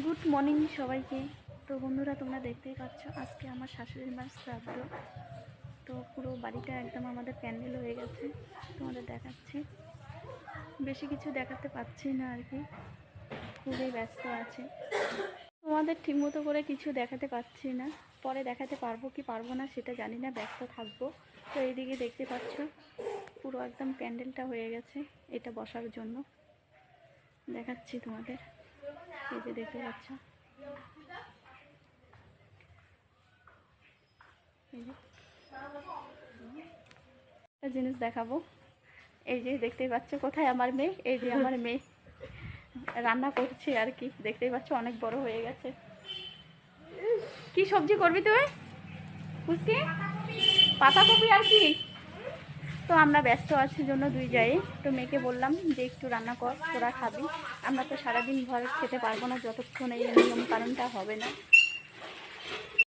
Good morning সবাইকে। তো বন্ধুরা, তোমরা দেখতেই পাচ্ছ আজকে আমার শাশুড়ির মার শ্রাদ্ধ। তো পুরো বাড়িটা একদম আমাদের প্যান্ডেল হয়ে গেছে, তোমাদের দেখাচ্ছি। বেশি কিছু দেখাতে পাচ্ছি না আর কি, খুবই ব্যস্ত আছে। তোমাদের ঠিকমতো করে কিছু দেখাতে পাচ্ছি না, পরে দেখাতে পারবো কি পারবো না সেটা জানি না, ব্যস্ত থাকবো। তো এইদিকে দেখতে পাচ্ছ পুরো একদম প্যান্ডেলটা হয়ে গেছে, এটা বসার জন্য দেখাচ্ছি তোমাদের। এই যে দেখতে পাচ্ছ, একটা জিনিস দেখাবো। এই যে দেখতেই পাচ্ছ, কোথায় আমার মেয়ে? এই যে আমার মেয়ে রান্না করছে আর কি, দেখতেই পাচ্ছ অনেক বড় হয়ে গেছে। কি সবজি করবি তুই? বুঝছি পাতাকপি আর কি। তো আমরা ব্যস্ত আছি জন্য দুই যাই, তো মেয়েকে বললাম যে একটু রান্না কর, তোরা খাবি। আমরা তো সারাদিন ভর খেতে পারবো না যতক্ষণ এই নিয়ম কারণটা হবে না।